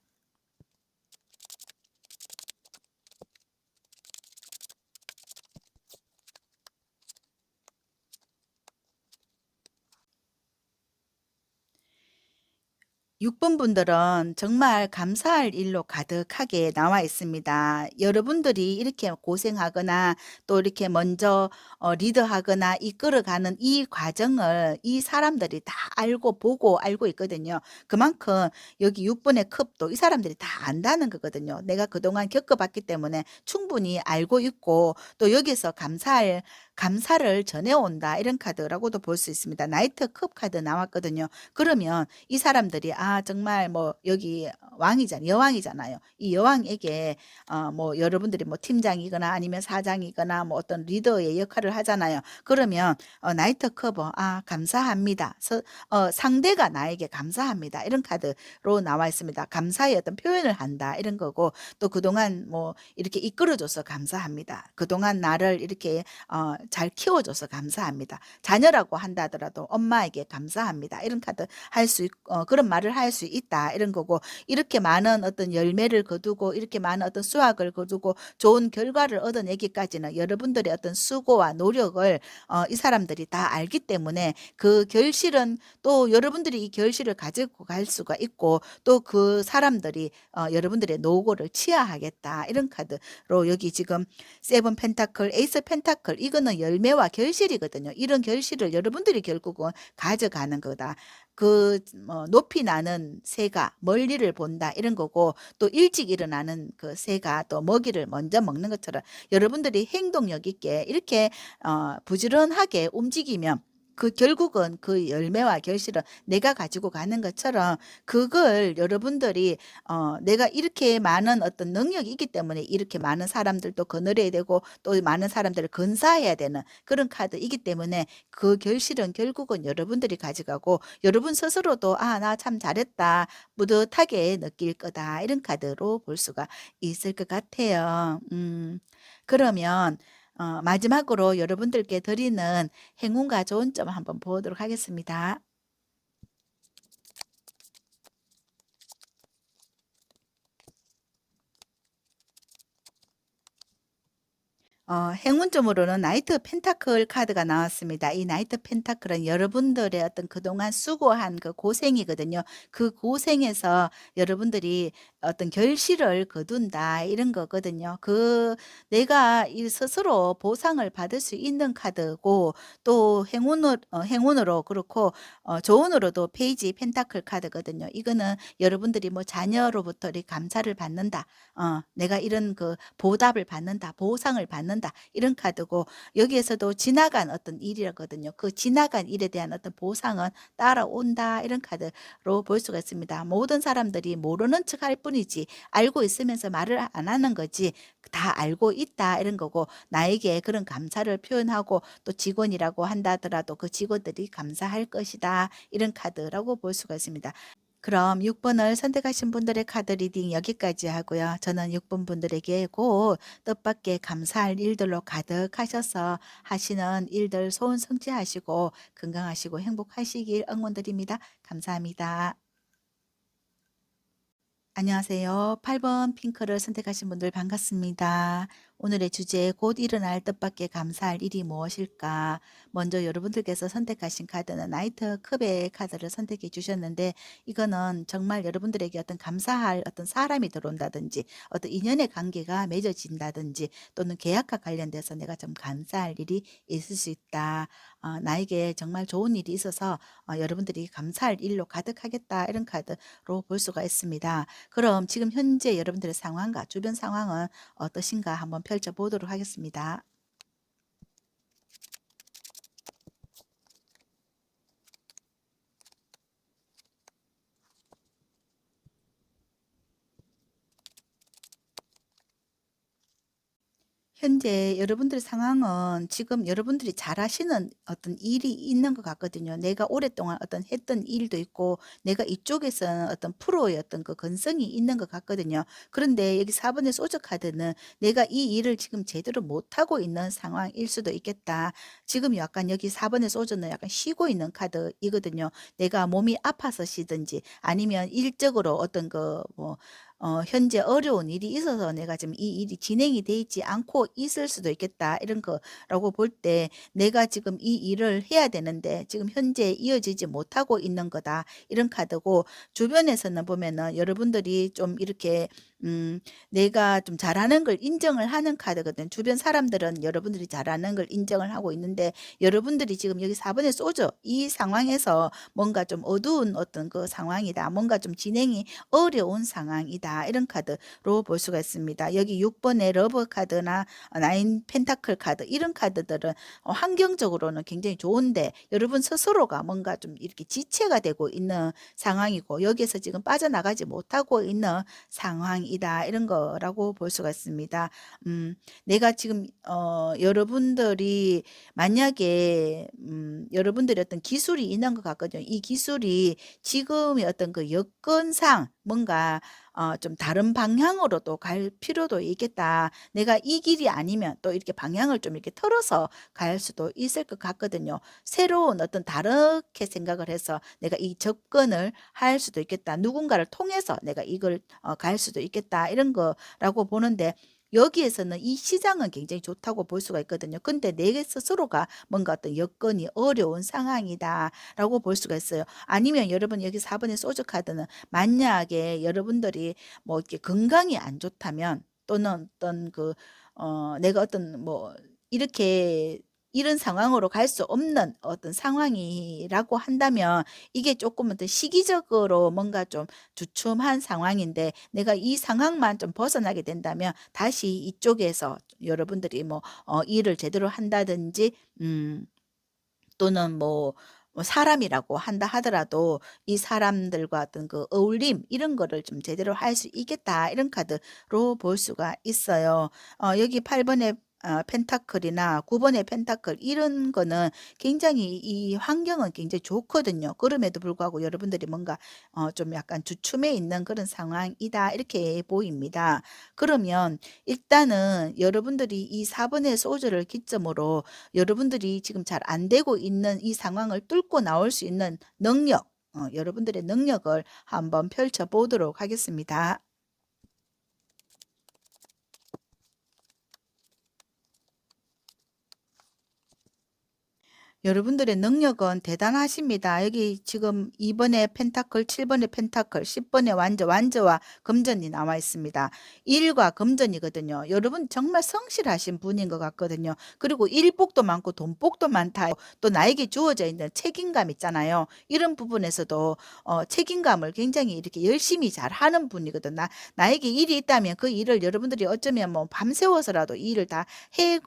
6번 분들은 정말 감사할 일로 가득하게 나와 있습니다. 여러분들이 이렇게 고생하거나 또 이렇게 먼저 리더하거나 이끌어가는 이 과정을 이 사람들이 다 알고 보고 알고 있거든요. 그만큼 여기 6번의 컵도 이 사람들이 다 안다는 거거든요. 내가 그동안 겪어봤기 때문에 충분히 알고 있고 또 여기서 감사를 전해온다. 이런 카드라고도 볼 수 있습니다. 나이트 컵 카드 나왔거든요. 그러면 이 사람들이 정말 뭐 여기 여왕이잖아요. 이 여왕에게 뭐 여러분들이 뭐 팀장이거나 아니면 사장이거나 뭐 어떤 리더의 역할을 하잖아요. 그러면 나이트 커버 감사합니다. 상대가 나에게 감사합니다. 이런 카드로 나와 있습니다. 감사의 어떤 표현을 한다 이런 거고 또 그동안 뭐 이렇게 이끌어줘서 감사합니다. 그동안 나를 이렇게 잘 키워줘서 감사합니다. 자녀라고 한다 하더라도 엄마에게 감사합니다. 이런 카드 그런 말을 할 수 있다. 이런 거고, 이렇게 많은 어떤 열매를 거두고, 이렇게 많은 어떤 수확을 거두고, 좋은 결과를 얻어내기까지는 여러분들의 어떤 수고와 노력을 이 사람들이 다 알기 때문에 그 결실은 또 여러분들이 이 결실을 가지고 갈 수가 있고, 또 그 사람들이 여러분들의 노고를 치하하겠다. 이런 카드로 여기 지금 세븐 펜타클, 에이스 펜타클, 이거는 열매와 결실이거든요. 이런 결실을 여러분들이 결국은 가져가는 거다. 높이 나는 새가 멀리를 본다 이런 거고 또 일찍 일어나는 그 새가 또 먹이를 먼저 먹는 것처럼 여러분들이 행동력 있게 이렇게 부지런하게 움직이면 결국은 그 열매와 결실은 내가 가지고 가는 것처럼 그걸 여러분들이 내가 이렇게 많은 어떤 능력이 있기 때문에 이렇게 많은 사람들도 거느려야 되고 또 많은 사람들을 건사해야 되는 그런 카드이기 때문에 그 결실은 결국은 여러분들이 가져가고 여러분 스스로도 나 참 잘했다 뿌듯하게 느낄 거다 이런 카드로 볼 수가 있을 것 같아요. 그러면 마지막으로 여러분들께 드리는 행운과 좋은 점 한번 보도록 하겠습니다. 행운점으로는 나이트 펜타클 카드가 나왔습니다. 이 나이트 펜타클은 여러분들의 어떤 그동안 수고한 그 고생이거든요. 그 고생에서 여러분들이 어떤 결실을 거둔다 이런 거거든요. 내가 이 스스로 보상을 받을 수 있는 카드고 또 행운으로 그렇고 조운으로도 페이지 펜타클 카드거든요. 이거는 여러분들이 뭐 자녀로부터 이 감사를 받는다. 내가 이런 보답을 받는다. 보상을 받는다. 이런 카드고 여기에서도 지나간 어떤 일이거든요. 그 지나간 일에 대한 어떤 보상은 따라온다. 이런 카드로 볼 수가 있습니다. 모든 사람들이 모르는 척 할 뿐이지 알고 있으면서 말을 안 하는 거지 다 알고 있다. 이런 거고 나에게 그런 감사를 표현하고 또 직원이라고 한다 하더라도 그 직원들이 감사할 것이다. 이런 카드라고 볼 수가 있습니다. 그럼 6번을 선택하신 분들의 카드 리딩 여기까지 하고요. 저는 6번 분들에게 곧 뜻밖의 감사할 일들로 가득하셔서 하시는 일들 소원 성취하시고 건강하시고 행복하시길 응원드립니다. 감사합니다. 안녕하세요. 8번 핑크를 선택하신 분들 반갑습니다. 오늘의 주제 "곧 일어날 뜻밖의 감사할 일이 무엇일까?" 먼저 여러분들께서 선택하신 카드는 나이트 컵의 카드를 선택해 주셨는데, 이거는 정말 여러분들에게 어떤 감사할 어떤 사람이 들어온다든지 어떤 인연의 관계가 맺어진다든지 또는 계약과 관련돼서 '내가 좀 감사할 일이 있을 수 있다. 나에게 정말 좋은 일이 있어서 여러분들이 감사할 일로 가득하겠다.' 이런 카드로 볼 수가 있습니다. 그럼 지금 현재 여러분들의 상황과 주변 상황은 어떠신가 한번 펼쳐 보도록 하겠습니다. 현재 여러분들의 상황은 지금 여러분들이 잘하시는 어떤 일이 있는 것 같거든요. 내가 오랫동안 어떤 했던 일도 있고 내가 이쪽에서는 어떤 프로의 어떤 그 건성이 있는 것 같거든요. 그런데 여기 4 번의 소주 카드는 내가 이 일을 지금 제대로 못하고 있는 상황일 수도 있겠다. 지금 약간 여기 4 번의 소주는 약간 쉬고 있는 카드이거든요. 내가 몸이 아파서 쉬든지 아니면 일적으로 어떤 현재 어려운 일이 있어서 내가 지금 이 일이 진행이 돼 있지 않고 있을 수도 있겠다. 이런 거라고 볼 때 내가 지금 이 일을 해야 되는데 지금 현재 이어지지 못하고 있는 거다. 이런 카드고, 주변에서는 보면은 여러분들이 좀 이렇게 내가 좀 잘하는 걸 인정을 하는 카드거든. 주변 사람들은 여러분들이 잘하는 걸 인정을 하고 있는데, 여러분들이 지금 여기 4 번의 소주 이 상황에서 뭔가 좀 어두운 어떤 그 상황이다. 뭔가 좀 진행이 어려운 상황이다. 이런 카드로 볼 수가 있습니다. 여기 6 번의 러브 카드나 나인 펜타클 카드 이런 카드들은 환경적으로는 굉장히 좋은데 여러분 스스로가 뭔가 좀 이렇게 지체가 되고 있는 상황이고, 여기에서 지금 빠져나가지 못하고 있는 상황이다. 이런 거라고 볼 수가 있습니다. 내가 지금 여러분들이 만약에 여러분들이 어떤 기술이 있는 것 같거든요. 이 기술이 지금의 어떤 그 여건상 뭔가 좀 다른 방향으로 또 갈 필요도 있겠다. 내가 이 길이 아니면 또 이렇게 방향을 좀 이렇게 틀어서 갈 수도 있을 것 같거든요. 새로운 어떤 다르게 생각을 해서 내가 이 접근을 할 수도 있겠다. 누군가를 통해서 내가 이걸 갈 수도 있겠다. 이런 거라고 보는데, 여기에서는 이 시장은 굉장히 좋다고 볼 수가 있거든요. 근데 내 스스로가 뭔가 어떤 여건이 어려운 상황이다라고 볼 수가 있어요. 아니면 여러분 여기 4 번의 소주 카드는 만약에 여러분들이 뭐 이렇게 건강이 안 좋다면 또는 어떤 내가 어떤 이렇게 이런 상황으로 갈 수 없는 어떤 상황이라고 한다면, 이게 조금은 더 시기적으로 뭔가 좀 주춤한 상황인데 내가 이 상황만 좀 벗어나게 된다면 다시 이쪽에서 여러분들이 일을 제대로 한다든지 또는 사람이라고 한다 하더라도 이 사람들과 어떤 그 어울림 이런 거를 좀 제대로 할 수 있겠다. 이런 카드로 볼 수가 있어요. 여기 8 번의 펜타클이나 9 번의 펜타클 이런 거는 굉장히 이 환경은 굉장히 좋거든요. 그럼에도 불구하고 여러분들이 뭔가 좀 약간 주춤해 있는 그런 상황이다. 이렇게 보입니다. 그러면 일단은 여러분들이 이 4 번의 소주를 기점으로 여러분들이 지금 잘 안 되고 있는 이 상황을 뚫고 나올 수 있는 능력, 여러분들의 능력을 한번 펼쳐 보도록 하겠습니다. 여러분들의 능력은 대단하십니다. 여기 지금 2 번의 펜타클, 7 번의 펜타클, 10 번의 완저, 완저와 금전이 나와 있습니다. 일과 금전이거든요. 여러분 정말 성실하신 분인 것 같거든요. 그리고 일복도 많고 돈복도 많다. 또 나에게 주어져 있는 책임감 있잖아요. 이런 부분에서도 책임감을 굉장히 이렇게 열심히 잘하는 분이거든. 나에게 일이 있다면 그 일을 여러분들이 어쩌면 밤새워서라도 이 일을 다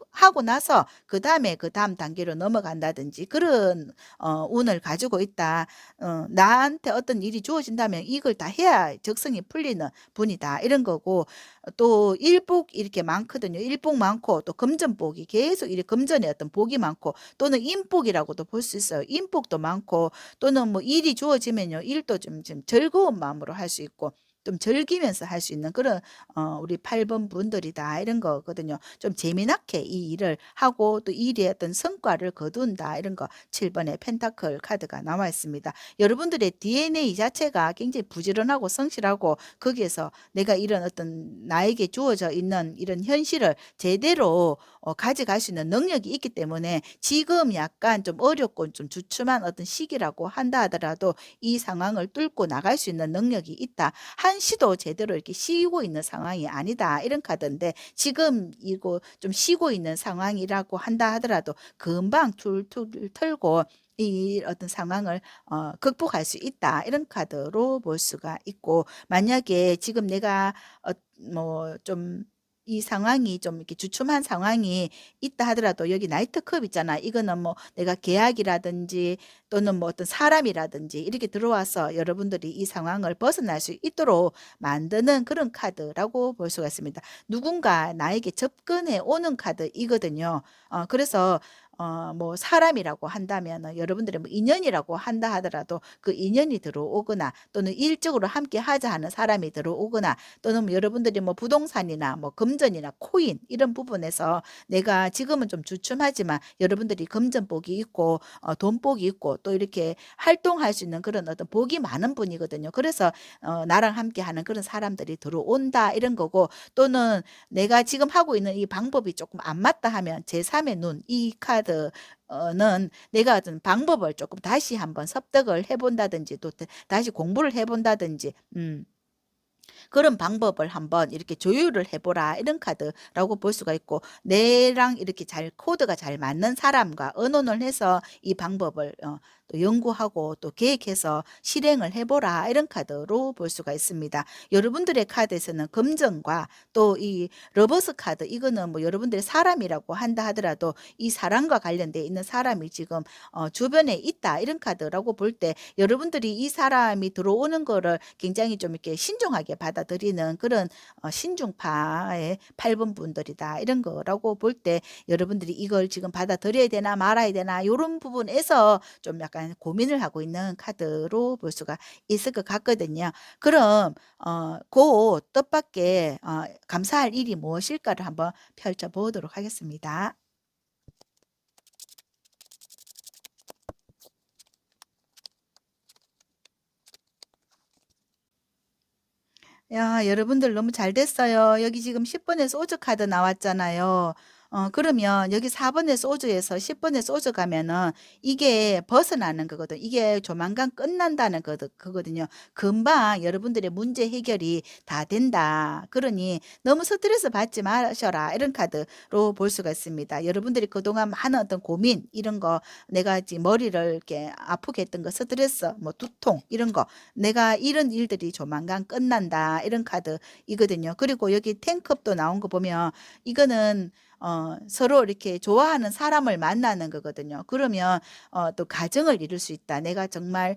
하고 나서 그다음에 그다음 단계로 넘어간다든지 그런 운을 가지고 있다. 나한테 어떤 일이 주어진다면 이걸 다 해야 적성이 풀리는 분이다. 이런 거고, 또 일복 이렇게 많거든요. 일복 많고 또 금전복이 계속 이렇게 금전의 어떤 복이 많고 또는 인복이라고도 볼 수 있어요. 인복도 많고 또는 일이 주어지면요. 일도 좀 즐거운 마음으로 할 수 있고, 좀 즐기면서 할 수 있는 그런 우리 8번 분들이다 이런 거거든요. 좀 재미나게 이 일을 하고 또 일의 어떤 성과를 거둔다 이런 거 7 번의 펜타클 카드가 나와 있습니다. 여러분들의 DNA 자체가 굉장히 부지런하고 성실하고 거기에서 내가 이런 어떤 나에게 주어져 있는 이런 현실을 제대로 가져갈 수 있는 능력이 있기 때문에 지금 약간 좀 어렵고 좀 주춤한 어떤 시기라고 한다 하더라도 이 상황을 뚫고 나갈 수 있는 능력이 있다. 한시도 제대로 이렇게 쉬고 있는 상황이 아니다. 이런 카드인데 지금 이거 좀 쉬고 있는 상황이라고 한다 하더라도 금방 툴툴 털고 이 어떤 상황을 극복할 수 있다. 이런 카드로 볼 수가 있고 만약에 지금 내가 뭐좀 이 상황이 좀 이렇게 주춤한 상황이 있다 하더라도 여기 나이트 컵 있잖아. 이거는 뭐 내가 계약이라든지 또는 뭐 어떤 사람이라든지 이렇게 들어와서 여러분들이 이 상황을 벗어날 수 있도록 만드는 그런 카드라고 볼 수가 있습니다. 누군가 나에게 접근해 오는 카드이거든요. 그래서 뭐 사람이라고 한다면은 여러분들의 뭐 인연이라고 한다 하더라도 그 인연이 들어오거나 또는 일적으로 함께 하자 하는 사람이 들어오거나 또는 뭐 여러분들이 뭐 부동산이나 뭐 금전이나 코인 이런 부분에서 내가 지금은 좀 주춤하지만 여러분들이 금전복이 있고 돈복이 있고 또 이렇게 활동할 수 있는 그런 어떤 복이 많은 분이거든요. 그래서 나랑 함께 하는 그런 사람들이 들어온다 이런 거고 또는 내가 지금 하고 있는 이 방법이 조금 안 맞다 하면 제3의 눈 이 카드는 내가 어떤 방법을 조금 다시 한번 습득을 해 본다든지 또 다시 공부를 해 본다든지 그런 방법을 한번 이렇게 조율을 해 보라 이런 카드라고 볼 수가 있고 내랑 이렇게 잘 코드가 잘 맞는 사람과 의논을 해서 이 방법을 또 연구하고 또 계획해서 실행을 해 보라 이런 카드로 볼 수가 있습니다. 여러분들의 카드에서는 금전과 또 이 러버스 카드 이거는 뭐 여러분들의 사람이라고 한다 하더라도 이 사람과 관련돼 있는 사람이 지금 주변에 있다 이런 카드라고 볼 때 여러분들이 이 사람이 들어오는 거를 굉장히 좀 이렇게 신중하게 받아들이는 그런 신중파의 8번 분들이다. 이런 거라고 볼 때 여러분들이 이걸 지금 받아들여야 되나 말아야 되나 요런 부분에서 좀 약간 고민을 하고 있는 카드로 볼 수가 있을 것 같거든요. 그럼 그 뜻밖의 감사할 일이 무엇일까를 한번 펼쳐 보도록 하겠습니다. 야 여러분들 너무 잘 됐어요. 여기 지금 10 번의 소주 카드 나왔잖아요. 그러면 여기 4 번의 소주에서 10 번의 소주 가면은 이게 벗어나는 거거든. 이게 조만간 끝난다는 거거든요. 금방 여러분들의 문제 해결이 다 된다. 그러니 너무 스트레스 받지 마셔라. 이런 카드로 볼 수가 있습니다. 여러분들이 그동안 많은 어떤 고민 이런 거 내가 지금 머리를 이렇게 아프게 했던 거 스트레스 뭐 두통 이런 거 내가 이런 일들이 조만간 끝난다. 이런 카드이거든요. 그리고 여기 탱컵도 나온 거 보면 이거는 서로 이렇게 좋아하는 사람을 만나는 거거든요. 그러면 또 가정을 이룰 수 있다. 내가 정말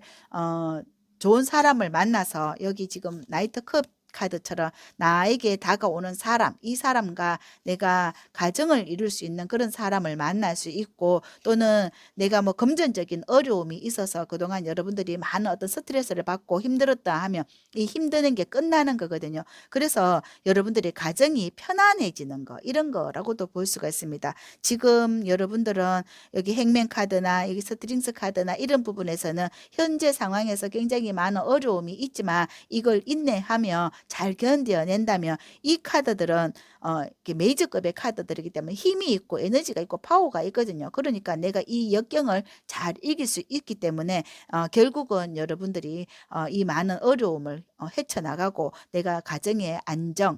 좋은 사람을 만나서 여기 지금 나이트 컵 카드처럼 나에게 다가오는 사람, 이 사람과 내가 가정을 이룰 수 있는 그런 사람을 만날 수 있고 또는 내가 뭐 금전적인 어려움이 있어서 그동안 여러분들이 많은 어떤 스트레스를 받고 힘들었다 하면 이 힘드는 게 끝나는 거거든요. 그래서 여러분들의 가정이 편안해지는 거 이런 거라고도 볼 수가 있습니다. 지금 여러분들은 여기 행맨 카드나 여기 스트링스 카드나 이런 부분에서는 현재 상황에서 굉장히 많은 어려움이 있지만 이걸 인내하며 잘 견뎌낸다면 이 카드들은 이렇게 메이저급의 카드들이기 때문에 힘이 있고 에너지가 있고 파워가 있거든요. 그러니까 내가 이 역경을 잘 이길 수 있기 때문에 결국은 여러분들이 이 많은 어려움을 헤쳐나가고 내가 가정의 안정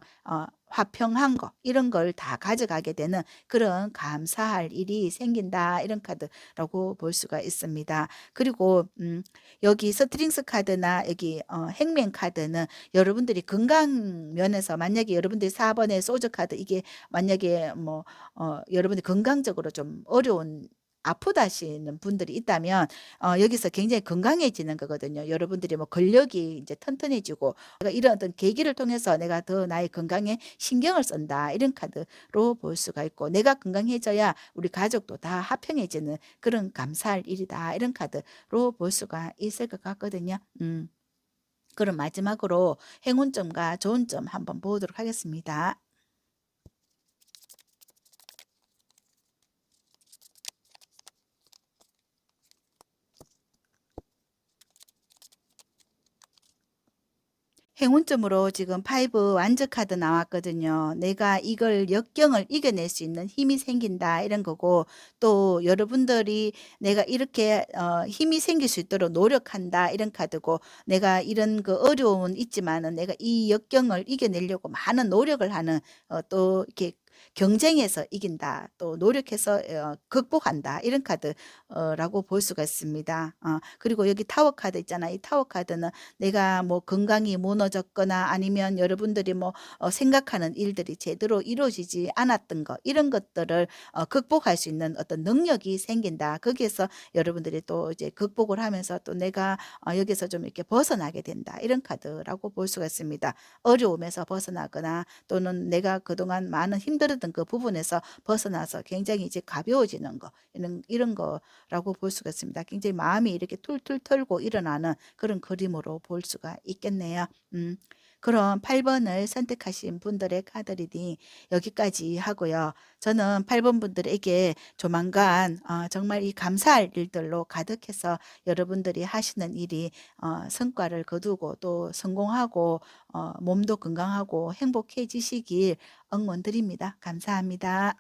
화평한 거 이런 걸 다 가져가게 되는 그런 감사할 일이 생긴다 이런 카드라고 볼 수가 있습니다. 그리고 여기 스트링스 카드나 여기 행맨 카드는 여러분들이 건강 면에서 만약에 여러분들이 4 번의 소주 카드 이게 만약에 뭐 여러분들이 건강적으로 좀 어려운 아프다 하시는 분들이 있다면 여기서 굉장히 건강해지는 거거든요. 여러분들이 뭐 근력이 이제 튼튼해지고 내가 이런 어떤 계기를 통해서 내가 더 나의 건강에 신경을 쓴다. 이런 카드로 볼 수가 있고 내가 건강해져야 우리 가족도 다 화평해지는 그런 감사할 일이다. 이런 카드로 볼 수가 있을 것 같거든요. 그럼 마지막으로 행운점과 좋은 점 한번 보도록 하겠습니다. 행운점으로 지금 5 완저 카드 나왔거든요. 내가 이걸 역경을 이겨낼 수 있는 힘이 생긴다 이런 거고, 또 여러분들이 내가 이렇게 힘이 생길 수 있도록 노력한다 이런 카드고, 내가 이런 그 어려움은 있지만은 내가 이 역경을 이겨내려고 많은 노력을 하는, 또 이렇게 경쟁해서 이긴다, 또 노력해서 극복한다 이런 카드라고 볼 수가 있습니다. 그리고 여기 타워 카드 있잖아요. 이 타워 카드는 내가 뭐 건강이 무너졌거나 아니면 여러분들이 뭐 생각하는 일들이 제대로 이루어지지 않았던 것, 이런 것들을 극복할 수 있는 어떤 능력이 생긴다. 거기에서 여러분들이 또 이제 극복을 하면서 또 내가 여기서 좀 이렇게 벗어나게 된다. 이런 카드라고 볼 수가 있습니다. 어려움에서 벗어나거나 또는 내가 그동안 많은 힘들었던 그 부분에서 벗어나서 굉장히 이제 가벼워지는 거, 이런 거라고 볼 수가 있습니다. 굉장히 마음이 이렇게 툴툴 털고 일어나는 그런 그림으로 볼 수가 있겠네요. 그럼 8번을 선택하신 분들의 카드 리딩 여기까지 하고요. 저는 8번 분들에게 조만간 정말 이 감사할 일들로 가득해서 여러분들이 하시는 일이 성과를 거두고 또 성공하고 몸도 건강하고 행복해지시길 응원드립니다. 감사합니다.